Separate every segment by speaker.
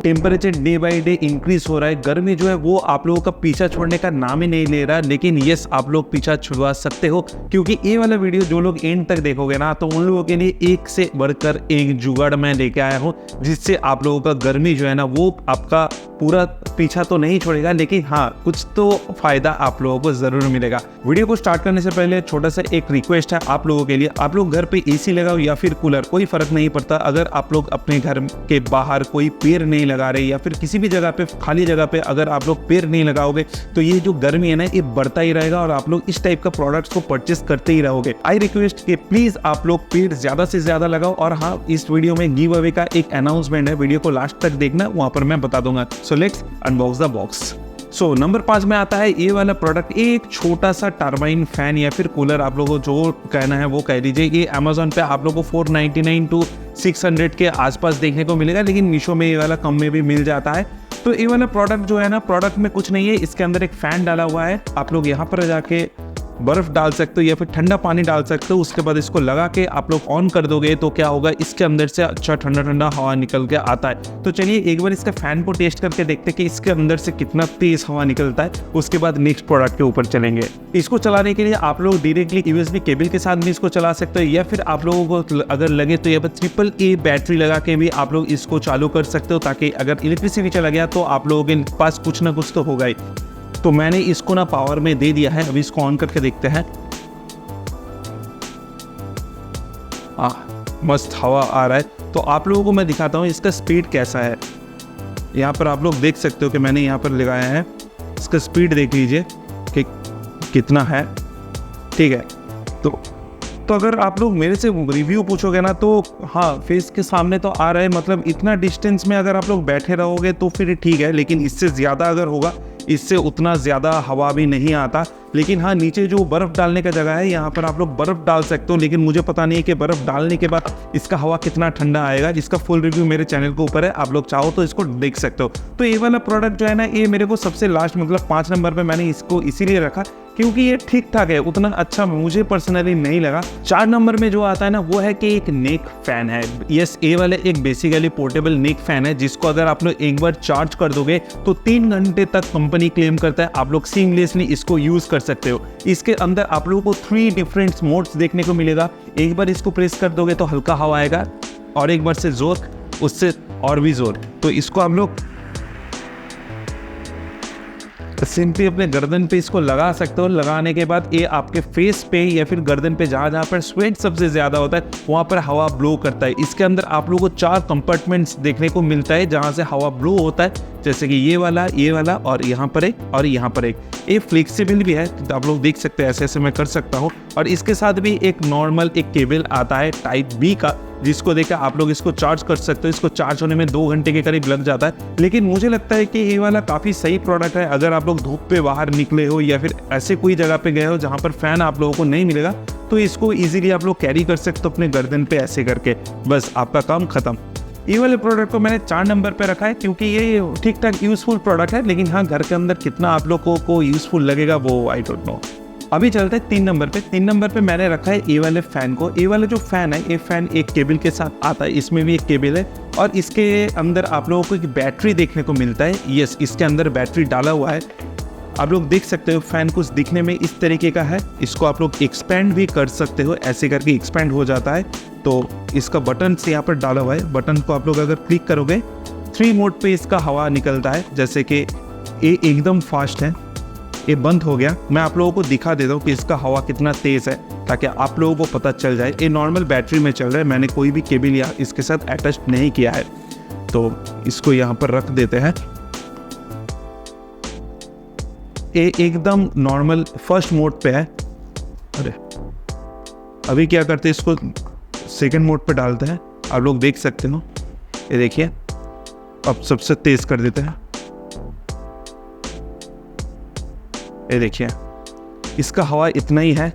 Speaker 1: Temperature day by day increase हो रहा है, गर्मी जो है वो आप लोगों का पीछा छोड़ने का नाम ही नहीं ले रहा, लेकिन यस आप लोग पीछा छुड़वा सकते हो, क्योंकि ये वाला वीडियो जो लोग एंड तक देखोगे ना तो उन लोगों के लिए एक से बढ़कर एक जुगाड़ मैं लेके आया हूँ, जिससे आप लोगों का गर्मी जो है ना वो आपका पूरा पीछा तो नहीं छोड़ेगा, लेकिन हाँ कुछ तो फायदा आप लोगों को जरूर मिलेगा। वीडियो को स्टार्ट करने से पहले छोटा सा एक रिक्वेस्ट है आप लोगों के लिए, आप लोग घर पे एसी लगाओ या फिर कूलर, कोई फर्क नहीं पड़ता। अगर आप लोग अपने घर के बाहर कोई पेड़ नहीं लगा रहे या फिर किसी भी जगह पे खाली जगह पे अगर आप लोग पेड़ नहीं लगाओगे तो ये जो गर्मी है ना ये बढ़ता ही रहेगा और आप लोग इस टाइप का प्रोडक्ट्स को परचेस करते ही रहोगे। आई रिक्वेस्ट कि प्लीज आप लोग पेड़ ज्यादा से ज्यादा लगाओ। और हाँ, इस वीडियो में गिव अवे का एक अनाउंसमेंट है, वीडियो को लास्ट तक देखना, वहां पर मैं बता दूंगा। So let's unbox the box. So number 5 में आता है ये वाला प्रोडक्ट, एक छोटा सा टर्बाइन फैन या फिर कूलर, आप लोगों को जो कहना है वो कह दीजिए। ये अमेजोन पे आप लोगों को 499 टू 600 के आसपास देखने को मिलेगा, लेकिन मीशो में ये वाला कम में भी मिल जाता है। तो ये वाला प्रोडक्ट जो है ना, प्रोडक्ट में कुछ नहीं है, इसके अंदर एक फैन डाला हुआ है। आप लोग यहाँ पर जाके बर्फ डाल सकते हो या फिर ठंडा पानी डाल सकते हो, उसके बाद इसको लगा के आप लोग ऑन कर दोगे तो क्या होगा, इसके अंदर से अच्छा ठंडा ठंडा हवा निकल के आता है। तो चलिए एक बार इसका फैन को टेस्ट करके देखते हैं कि इसके अंदर से कितना तेज हवा निकलता है, उसके बाद नेक्स्ट प्रोडक्ट के ऊपर चलेंगे। इसको चलाने के लिए आप लोग डायरेक्टली यूएसबी केबल के साथ भी इसको चला सकते हो, या फिर आप लोगों को अगर लगे तो यहाँ पर AAA बैटरी लगा के भी आप लोग इसको चालू कर सकते हो, ताकि अगर इलेक्ट्रिसिटी चला गया तो आप लोगों के पास कुछ ना कुछ तो होगा ही। तो मैंने इसको ना पावर में दे दिया है, अभी इसको ऑन करके देखते हैं। मस्त हवा आ रहा है। तो आप लोगों को मैं दिखाता हूँ इसका स्पीड कैसा है। यहाँ पर आप लोग देख सकते हो कि मैंने यहाँ पर लगाया है, इसका स्पीड देख लीजिए कि कितना है। ठीक है, तो अगर आप लोग मेरे से रिव्यू पूछोगे ना तो हाँ, फेस के सामने तो आ रहा है, मतलब इतना डिस्टेंस में अगर आप लोग बैठे रहोगे तो फिर ठीक है, लेकिन इससे ज़्यादा अगर होगा, इससे उतना ज़्यादा हवा भी नहीं आता। लेकिन हाँ, नीचे जो बर्फ़ डालने का जगह है यहाँ पर आप लोग बर्फ़ डाल सकते हो, लेकिन मुझे पता नहीं है कि बर्फ़ डालने के बाद इसका हवा कितना ठंडा आएगा। इसका फुल रिव्यू मेरे चैनल के ऊपर है, आप लोग चाहो तो इसको देख सकते हो। तो ये वाला प्रोडक्ट जो है ना, ये मेरे को सबसे लास्ट मतलब 5 नंबर पर मैंने इसको इसीलिए रखा क्योंकि ये ठीक ठाक है, उतना अच्छा मुझे पर्सनली नहीं लगा। 4 नंबर में जो आता है ना वो है कि एक नेक फैन है। यस, ये वाले एक बेसिकली पोर्टेबल नेक फैन है, जिसको अगर आप लोग एक बार चार्ज कर दोगे तो 3 घंटे तक कंपनी क्लेम करता है, आप लोग सीमलेसली इसको यूज कर सकते हो। इसके अंदर आप लोगों को 3 डिफरेंट मोड्स देखने को मिलेगा। एक बार इसको प्रेस कर दोगे तो हल्का हवा आएगा, और एक बार से जोर, उससे और भी जोर। तो इसको आप लोग सिंपली अपने गर्दन पे इसको लगा सकते हो। लगाने के बाद ये आपके फेस पे या फिर गर्दन पे जहाँ पर स्वेट सबसे ज़्यादा होता है वहाँ पर हवा ब्लो करता है। इसके अंदर आप लोगों को 4 कंपार्टमेंट्स देखने को मिलता है जहाँ से हवा ब्लो होता है, जैसे कि ये वाला और यहाँ पर एक और यहाँ पर एक। ये फ्लेक्सिबल भी है, तो आप लोग देख सकते हैं, ऐसे ऐसे मैं कर सकता हूँ। और इसके साथ भी एक नॉर्मल एक केबल आता है टाइप B का, जिसको देखकर आप लोग इसको चार्ज कर सकते हो। इसको चार्ज होने में 2 घंटे के करीब लग जाता है, लेकिन मुझे लगता है कि ये वाला काफ़ी सही प्रोडक्ट है। अगर आप लोग धूप पे बाहर निकले हो या फिर ऐसे कोई जगह पे गए हो जहाँ पर फैन आप लोगों को नहीं मिलेगा, तो इसको इजीली आप लोग कैरी कर सकते हो अपने गर्दन पे ऐसे करके, बस आपका काम खत्म। ये वाले प्रोडक्ट को मैंने 4 नंबर पे रखा है क्योंकि ये ठीक ठाक यूज़फुल प्रोडक्ट है, लेकिन हाँ घर के अंदर कितना आप लोगों को यूज़फुल लगेगा वो आई डोंट नो। अभी चलते हैं 3 नंबर पे। 3 नंबर पे मैंने रखा है ये वाले फैन को। ये वाला जो फैन है, ये फैन एक केबल के साथ आता है, इसमें भी एक केबल है और इसके अंदर आप लोगों को एक बैटरी देखने को मिलता है। यस, इसके अंदर बैटरी डाला हुआ है, आप लोग देख सकते हो। फैन कुछ दिखने में इस तरीके का है, इसको आप लोग एक्सपेंड भी कर सकते हो, ऐसे करके एक्सपेंड हो जाता है। तो इसका बटन से यहाँ पर डाला हुआ है, बटन को आप लोग अगर क्लिक करोगे 3 मोड पे इसका हवा निकलता है। जैसे कि ये एकदम फास्ट है, ये बंद हो गया। मैं आप लोगों को दिखा देता हूँ कि इसका हवा कितना तेज़ है, ताकि आप लोगों को पता चल जाए। ये नॉर्मल बैटरी में चल रहा है, मैंने कोई भी केबल या इसके साथ अटैच नहीं किया है। तो इसको यहाँ पर रख देते हैं। ये एकदम नॉर्मल फर्स्ट मोड पे है। अरे अभी क्या करते हैं, इसको सेकंड मोड पे डालते हैं, आप लोग देख सकते हो। ये देखिए, अब सबसे तेज कर देते हैं। ये देखिए, इसका हवा इतना ही है।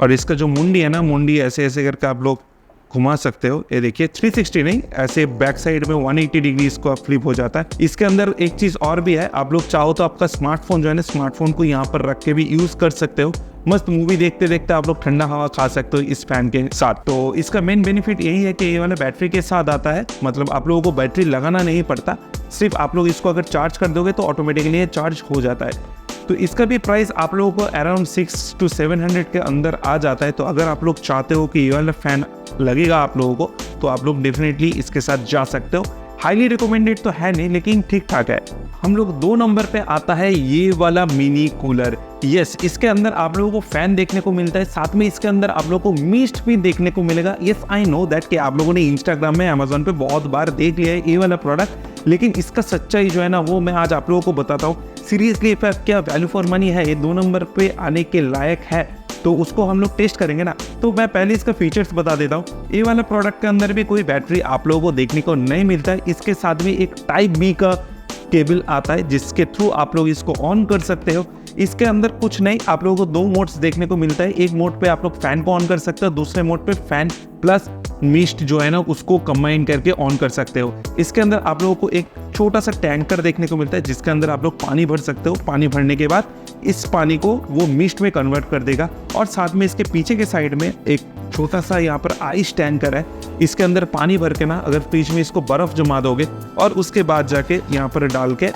Speaker 1: और इसका जो मुंडी है ना, मुंडी ऐसे ऐसे करके आप लोग घुमा सकते हो। ये देखिए 360 नहीं, ऐसे बैक साइड में 180 डिग्री इसको फ्लिप हो जाता है। इसके अंदर एक चीज़ और भी है, आप लोग चाहो तो आपका स्मार्टफोन जो है ना, स्मार्टफोन को यहाँ पर रख के भी यूज़ कर सकते हो। मस्त मूवी देखते देखते आप लोग ठंडा हवा खा सकते हो इस फैन के साथ। तो इसका मेन बेनिफिट यही है कि ये वाला बैटरी के साथ आता है, मतलब आप लोगों को बैटरी लगाना नहीं पड़ता, सिर्फ आप लोग इसको अगर चार्ज कर दोगे तो ऑटोमेटिकली ये चार्ज हो जाता है। तो इसका भी प्राइस आप लोगों को अराउंड 600 to 700 के अंदर आ जाता है। तो अगर आप लोग चाहते हो कि ये वाला फैन लगेगा आप लोगों को, तो आप लोग डेफिनेटली इसके साथ जा सकते हो। हाईली रिकमेंडेड तो है नहीं, लेकिन ठीक ठाक है। हम लोग 2 नंबर पे आता है ये वाला मिनी कूलर। यस, इसके अंदर आप लोगों को फैन देखने को मिलता है, साथ में इसके अंदर आप लोगों को मिस्ट भी देखने को मिलेगा। यस, आई नो दैट कि आप लोगों ने इंस्टाग्राम में, अमेजोन पे बहुत बार देख लिया है ये वाला प्रोडक्ट, लेकिन इसका सच्चाई जो है ना वो मैं आज आप लोगों को बताता हूँ। सीरियसली क्या वैल्यू फॉर मनी है, ये 2 नंबर पे आने के लायक है, तो उसको हम लोग टेस्ट करेंगे ना। तो मैं पहले इसका फीचर्स बता देता हूँ। ये वाला प्रोडक्ट के अंदर भी कोई बैटरी आप लोगों को देखने को नहीं मिलता है। इसके साथ भी एक टाइप बी का केबल आता है जिसके थ्रू आप लोग इसको ऑन कर सकते हो। इसके अंदर कुछ नहीं, आप लोगों को 2 मोड्स देखने को मिलता है। एक मोड पे आप लोग फैन को ऑन कर सकते हो, दूसरे मोड पे फैन प्लस मिस्ट जो है ना उसको कंबाइन करके ऑन कर सकते हो। इसके अंदर आप लोगों को एक छोटा सा टैंकर देखने को मिलता है जिसके अंदर आप लोग पानी भर सकते हो। पानी भरने के बाद इस पानी को वो मिस्ट में कन्वर्ट कर देगा, और साथ में इसके पीछे के साइड में एक छोटा सा यहाँ पर आइस टैंकर है। इसके अंदर पानी भर के ना अगर फ्रिज में इसको बर्फ जमा दोगे और उसके बाद जाके यहाँ पर डाल के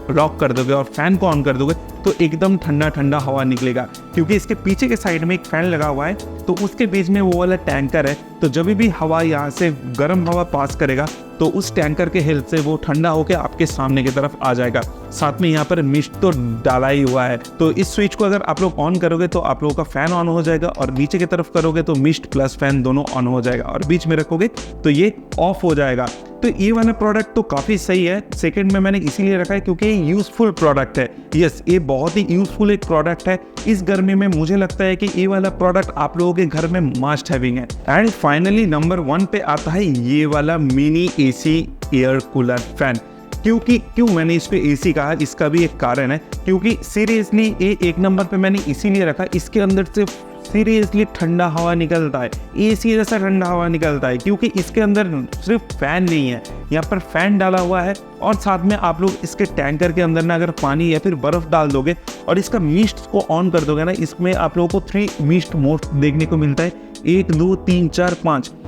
Speaker 1: लॉक कर दोगे और फैन को ऑन कर दोगे तो एकदम ठंडा ठंडा हवा निकलेगा, क्योंकि इसके पीछे के साइड में एक फैन लगा हुआ है, तो उसके बीच में वो वाला टैंकर है। तो जब भी हवा यहाँ से गर्म हवा पास करेगा तो उस टैंकर के हेल्प से वो ठंडा होकर आपके सामने की तरफ आ जाएगा। साथ में यहाँ पर मिस्ट तो डाला ही हुआ है, तो इस स्विच को अगर आप लोग ऑन करोगे तो आप लोगों का फैन ऑन हो जाएगा, और नीचे की तरफ करोगे तो मिस्ट प्लस फैन दोनों ऑन हो जाएगा, और बीच में रखोगे तो ये ऑफ हो जाएगा। तो ये वाला प्रोडक्ट तो काफ़ी सही है। सेकंड में मैंने इसीलिए रखा है क्योंकि ये यूजफुल प्रोडक्ट है। यस, ये बहुत ही यूजफुल एक प्रोडक्ट है। इस गर्मी में मुझे लगता है कि ये वाला प्रोडक्ट आप लोगों के घर में मस्ट हैविंग है। एंड फाइनली नंबर 1 पे आता है ये वाला mini AC air cooler fan. क्यों मैंने इसको एसी कहा, इसका भी एक कारण है, क्योंकि सीरियसली ये 1 नंबर पे मैंने इसीलिए रखा, इसके अंदर से सीरियसली ठंडा हवा निकलता है, एसी जैसा ठंडा हवा निकलता है, क्योंकि इसके अंदर सिर्फ फैन नहीं है, यहाँ पर फैन डाला हुआ है, और साथ में आप लोग इसके टैंकर के अंदर ना अगर पानी या फिर बर्फ डाल दोगे और इसका मिस्ट को ऑन कर दोगे ना, इसमें आप लोगों को 3 मिस्ट मोड देखने को मिलता है। 1 2 3 4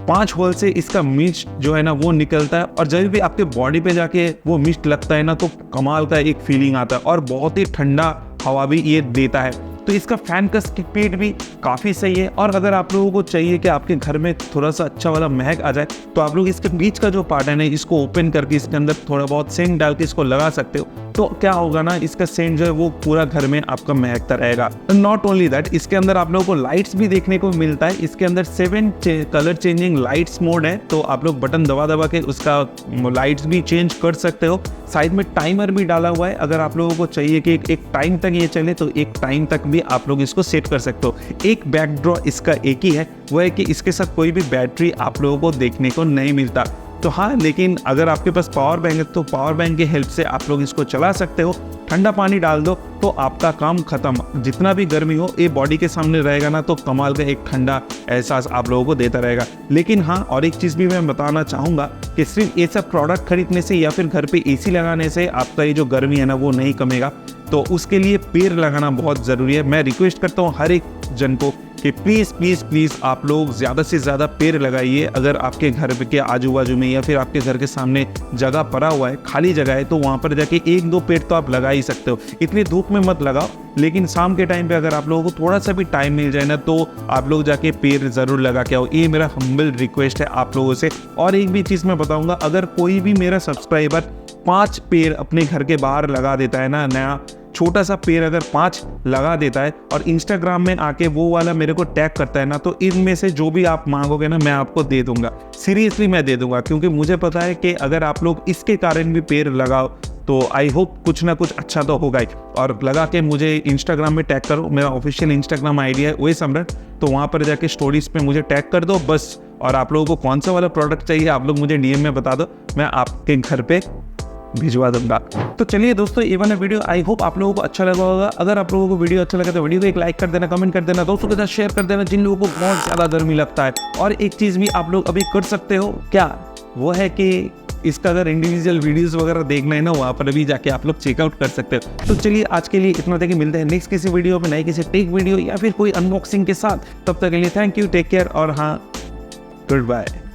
Speaker 1: 5 होल से इसका मिस्ट जो है ना वो निकलता है, और जब भी आपके बॉडी पे जाके वो मिस्ट लगता है ना तो कमाल का एक फीलिंग आता है, और बहुत ही ठंडा हवा भी ये देता है। तो इसका फैन का स्पीड भी काफ़ी सही है। और अगर आप लोगों को चाहिए कि आपके घर में थोड़ा सा अच्छा वाला महक आ जाए, तो आप लोग इसके बीच का जो पार्ट है ना इसको ओपन करके इसके अंदर थोड़ा बहुत सेंट डाल के इसको लगा सकते हो। तो क्या होगा ना, इसका सेंट जो है वो पूरा घर में आपका महकता रहेगा। नॉट ओनली दैट, इसके अंदर आप लोगों को लाइट्स भी देखने को मिलता है। इसके अंदर 7 कलर चेंजिंग लाइट्स मोड है, तो आप लोग बटन दबा दबा के उसका लाइट्स भी चेंज कर सकते हो। साइड में टाइमर भी डाला हुआ है, अगर आप लोगों को चाहिए कि एक टाइम तक ये चले तो एक टाइम तक भी आप लोग इसको सेट कर सकते हो। एक बैकड्रॉ इसका एक ही है, वो है कि इसके साथ कोई भी बैटरी आप लोगों को देखने को नहीं मिलता। तो हाँ, लेकिन अगर आपके पास पावर बैंक है तो पावर बैंक की हेल्प से आप लोग इसको चला सकते हो। ठंडा पानी डाल दो तो आपका काम खत्म। जितना भी गर्मी हो ये बॉडी के सामने रहेगा ना तो कमाल का एक ठंडा एहसास आप लोगों को देता रहेगा। लेकिन हाँ, और एक चीज़ भी मैं बताना चाहूँगा कि सिर्फ ये सब प्रोडक्ट खरीदने से या फिर घर पे एसी लगाने से आपका ये जो गर्मी है ना वो नहीं कमेगा। तो उसके लिए पेड़ लगाना बहुत ज़रूरी है। मैं रिक्वेस्ट करता हूँ हर एक जन को कि प्लीज़ प्लीज़ प्लीज़ आप लोग ज़्यादा से ज़्यादा पेड़ लगाइए। अगर आपके घर के आजू बाजू में या फिर आपके घर के सामने जगह पड़ा हुआ है, खाली जगह है, तो वहाँ पर जाके 1-2 पेड़ तो आप लगा ही सकते हो। इतनी धूप में मत लगाओ, लेकिन शाम के टाइम पे अगर आप लोगों को थोड़ा सा भी टाइम मिल जाए ना तो आप लोग जाके पेड़ ज़रूर लगा के आओ। ये मेरा हम्बल रिक्वेस्ट है आप लोगों से। और एक भी चीज़ मैं बताऊँगा, अगर कोई भी मेरा सब्सक्राइबर 5 पेड़ अपने घर के बाहर लगा देता है ना, नया छोटा सा पेड़ अगर 5 लगा देता है और इंस्टाग्राम में आके वो वाला मेरे को टैग करता है ना, तो इनमें से जो भी आप मांगोगे ना मैं आपको दे दूंगा। सीरियसली मैं दे दूंगा, क्योंकि मुझे पता है कि अगर आप लोग इसके कारण भी पेड़ लगाओ तो आई होप कुछ ना कुछ अच्छा तो होगा ही। और लगा के मुझे इंस्टाग्राम में टैग करो, मेरा ऑफिशियल इंस्टाग्राम आईडी है वही सम्राट, तो वहाँ पर जाके स्टोरीज पे मुझे टैग कर दो बस। और आप लोगों को कौन सा वाला प्रोडक्ट चाहिए आप लोग मुझे डीएम में बता दो, मैं आपके घर पे भिजवा दूंगा। तो चलिए दोस्तों, ये वाला वीडियो आई होप आप लोगों को अच्छा लगा होगा। अगर आप लोगों को वीडियो अच्छा लगा तो वीडियो को एक लाइक कर देना, कमेंट कर देना, दोस्तों के साथ शेयर कर देना जिन लोगों को बहुत ज़्यादा गर्मी लगता है। और एक चीज़ भी आप लोग अभी कर सकते हो, क्या वो है कि इसका अगर इंडिविजुअल वीडियोस वगैरह देखना है ना, वहाँ पर भी जाके आप लोग चेकआउट कर सकते हो। तो चलिए आज के लिए इतना तक, मिलते हैं नेक्स्ट किसी वीडियो में, नए किसी टेक वीडियो या फिर कोई अनबॉक्सिंग के साथ। तब तक के लिए थैंक यू, टेक केयर और हाँ, गुड बाय।